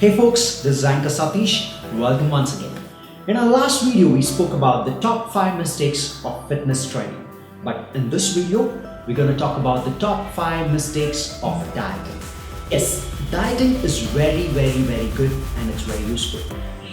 Hey folks, this is Anchor Satish. Welcome once again. In our last video, we spoke about the top 5 mistakes of fitness training. But in this video, we're going to talk about the top 5 mistakes of dieting. Yes, dieting is very good and it's very useful,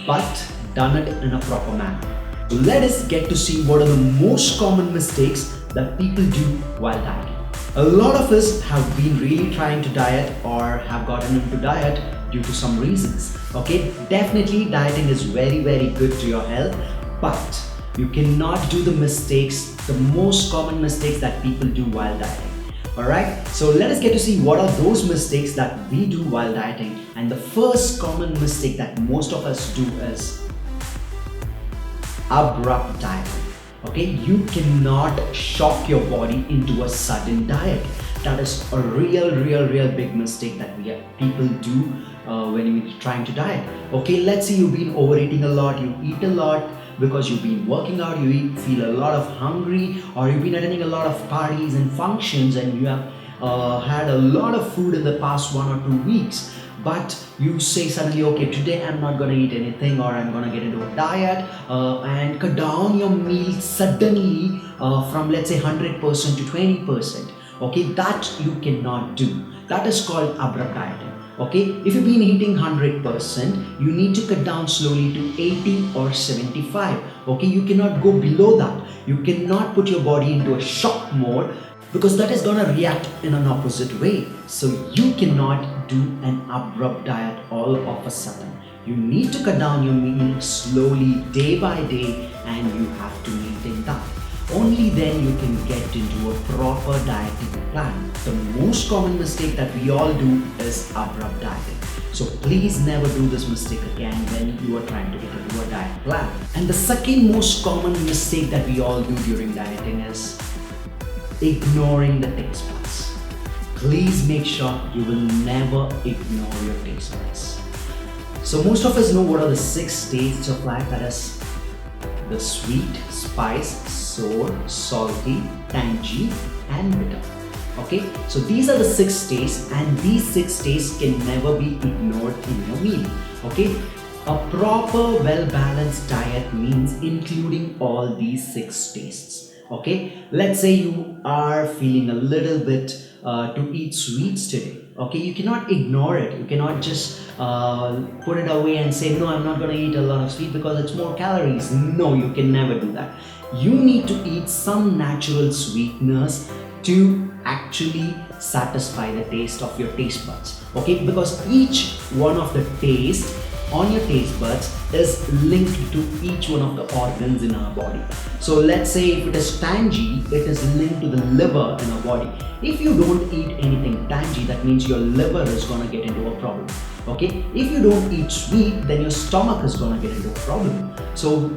but done it in a proper manner. So let us get to see what are the most common mistakes that people do while dieting. A lot of us have been really trying to diet or have gotten into diet due to some reasons. Okay, definitely dieting is very good to your health, but you cannot do the mistakes, the most common mistakes that people do while dieting. Alright, so let us get to see what are those mistakes that we do while dieting. And the first common mistake that most of us do is abrupt dieting. Okay, you cannot shock your body into a sudden diet. That is a real big mistake that people do when you're trying to diet. Okay, let's say you've been overeating a lot, you eat a lot because you've been working out, you feel a lot of hungry, or you've been attending a lot of parties and functions and you have had a lot of food in the past 1 or 2 weeks. But you say suddenly, okay, today I'm not going to eat anything, or I'm going to get into a diet and cut down your meals suddenly from let's say 100% to 20%. Okay, that you cannot do. That is called abrupt dieting. Okay, if you've been eating 100%, you need to cut down slowly to 80 or 75. Okay, you cannot go below that. You cannot put your body into a shock mode, because that is gonna react in an opposite way. So you cannot do an abrupt diet all of a sudden. You need to cut down your meals slowly, day by day, and you have to maintain that. Only then you can get into a proper dieting plan. The most common mistake that we all do is abrupt dieting. So please never do this mistake again when you are trying to get into a diet plan. And the second most common mistake that we all do during dieting is ignoring the taste buds. Please make sure you will never ignore your taste buds. So most of us know what are the 6 tastes of life, that is the sweet, spice, sour, salty, tangy and bitter. Okay, so these are the 6 tastes, and these 6 tastes can never be ignored in your meal. Okay, a proper well-balanced diet means including all these 6 tastes. Okay, let's say you are feeling a little bit to eat sweets today. Okay, you cannot ignore it. You cannot just put it away and say, no, I'm not going to eat a lot of sweet because it's more calories. No, you can never do that. You need to eat some natural sweetness to actually satisfy the taste of your taste buds. Okay, because each one of the taste on your taste buds is linked to each one of the organs in our body. So let's say if it is tangy, it is linked to the liver in our body. If you don't eat anything tangy, that means your liver is going to get into a problem. Okay, if you don't eat sweet, then your stomach is going to get into a problem. So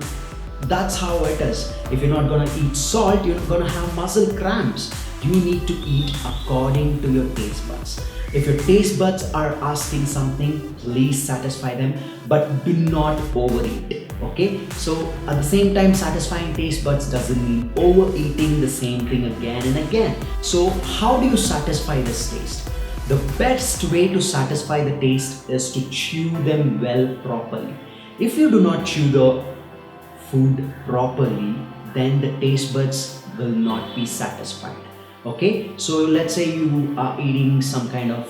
that's how it is. If you're not going to eat salt, you're going to have muscle cramps. You need to eat according to your taste buds. If your taste buds are asking something, please satisfy them, but do not overeat. Okay, so at the same time, satisfying taste buds doesn't mean overeating the same thing again and again. So how do you satisfy this taste? The best way to satisfy the taste is to chew them well properly. If you do not chew the food properly, then the taste buds will not be satisfied. Okay, so let's say you are eating some kind of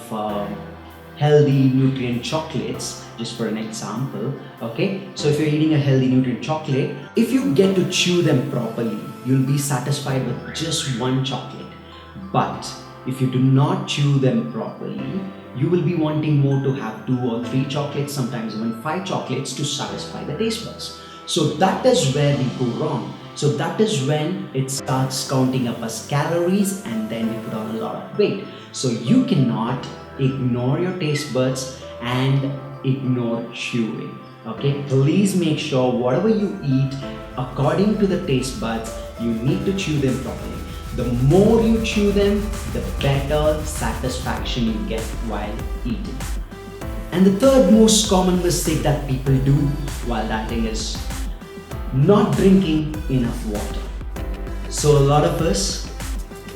healthy nutrient chocolates, just for an example. Okay, so if you're eating a healthy nutrient chocolate, if you get to chew them properly, you'll be satisfied with just 1 chocolate. But if you do not chew them properly, you will be wanting more to have 2 or 3 chocolates, sometimes even 5 chocolates to satisfy the taste buds. So that is where we go wrong. So that is when it starts counting up as calories, and then you put on a lot of weight. So you cannot ignore your taste buds and ignore chewing. Okay, please make sure whatever you eat according to the taste buds, you need to chew them properly. The more you chew them, the better satisfaction you get while eating. And the third most common mistake that people do while dieting is not drinking enough water. So a lot of us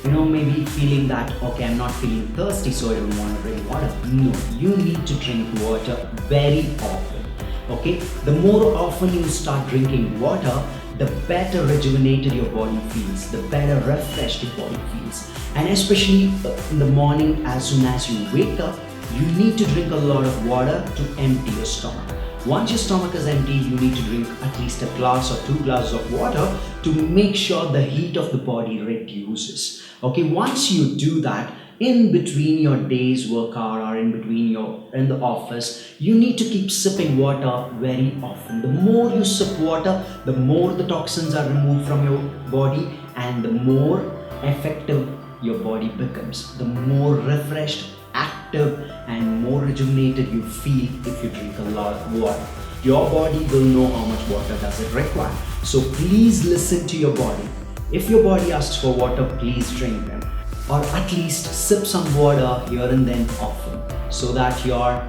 maybe feeling that, okay, I'm not feeling thirsty, so I don't want to drink water. No, you need to drink water very often. Okay, the more often you start drinking water, the better rejuvenated your body feels, the better refreshed your body feels. And especially in the morning, as soon as you wake up, you need to drink a lot of water to empty your stomach. Once your stomach is empty, you need to drink at least a glass or 2 glasses of water to make sure the heat of the body reduces. Okay, once you do that, in between your day's workout or in between in the office, you need to keep sipping water very often. The more you sip water, the more the toxins are removed from your body and the more effective your body becomes. The more refreshed, active and more rejuvenated you feel if you drink a lot of water. Your body will know how much water does it require. So please listen to your body. If your body asks for water, please drink them. Or at least sip some water here and then often so that your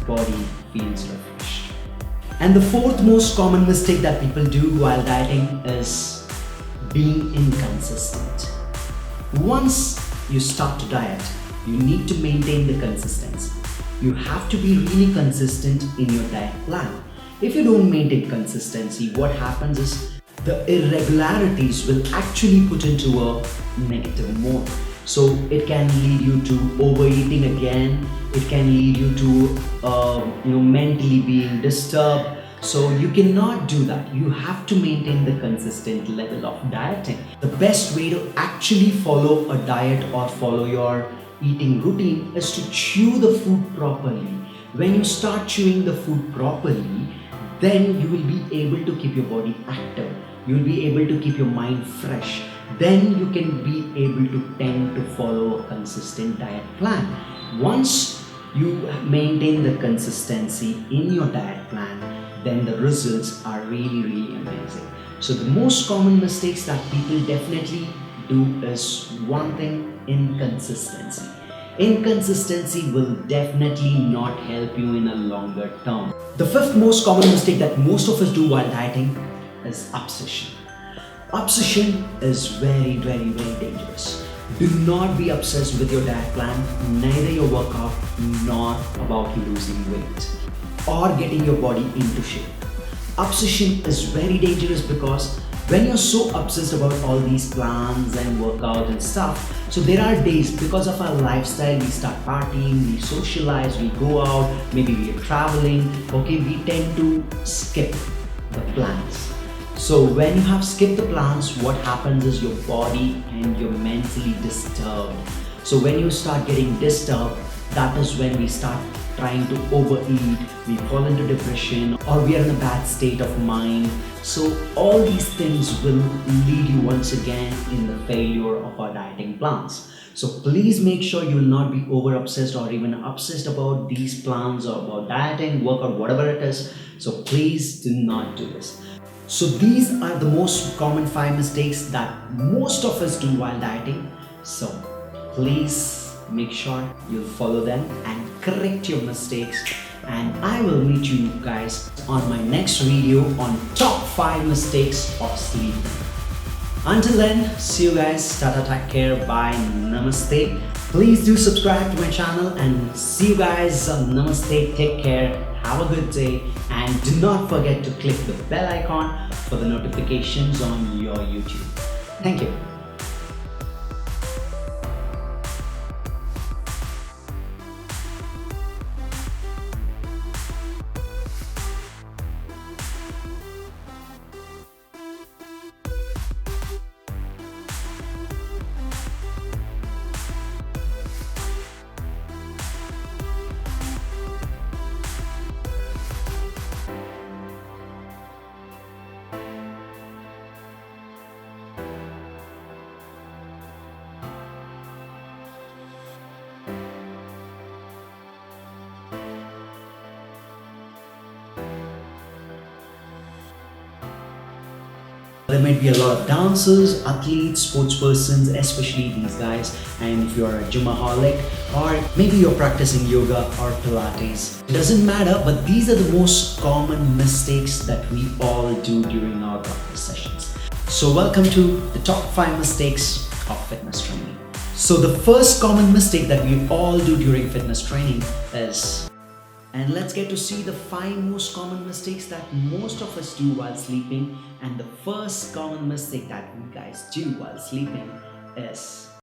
body feels refreshed. And the fourth most common mistake that people do while dieting is being inconsistent. Once you start to diet, you need to maintain the consistency. You have to be really consistent in your diet plan. If you don't maintain consistency, what happens is the irregularities will actually put into a negative mode. So it can lead you to overeating again. It can lead you to mentally being disturbed. So you cannot do that. You have to maintain the consistent level of dieting. The best way to actually follow a diet or follow your eating routine is to chew the food properly. When you start chewing the food properly, then you will be able to keep your body active. You will be able to keep your mind fresh. Then you can be able to tend to follow a consistent diet plan. Once you maintain the consistency in your diet plan, then the results are really, really amazing. So the most common mistakes that people definitely do is one thing: inconsistency. Inconsistency will definitely not help you in a longer term. The fifth most common mistake that most of us do while dieting is obsession. Obsession is very, very, very dangerous. Do not be obsessed with your diet plan, neither your workout, nor about you losing weight or getting your body into shape. Obsession is very dangerous because when you're so obsessed about all these plans and workout and stuff, so there are days because of our lifestyle, we start partying, we socialize, we go out, maybe we are traveling, okay, we tend to skip the plans. So when you have skipped the plans, what happens is your body and you're mentally disturbed. So when you start getting disturbed, that is when we start trying to overeat, we fall into depression, or we are in a bad state of mind. So all these things will lead you once again in the failure of our dieting plans. So please make sure you will not be over obsessed or even obsessed about these plans or about dieting, workout, whatever it is. So please do not do this. So these are the most common 5 mistakes that most of us do while dieting. So please make sure you follow them and correct your mistakes. And I will meet you guys on my next video on top 5 mistakes of sleep. Until then, see you guys. Tata, take care. Bye. Namaste. Please do subscribe to my channel and see you guys. Namaste. Take care. Have a good day. And do not forget to click the bell icon for the notifications on your YouTube. Thank you. There might be a lot of dancers, athletes, sports persons, especially these guys. And if you're a gymaholic or maybe you're practicing yoga or Pilates, it doesn't matter, but these are the most common mistakes that we all do during our practice sessions. So welcome to the top 5 mistakes of fitness training. So the first common mistake that we all do during fitness training is, and let's get to see the 5 most common mistakes that most of us do while sleeping. And the first common mistake that we guys do while sleeping is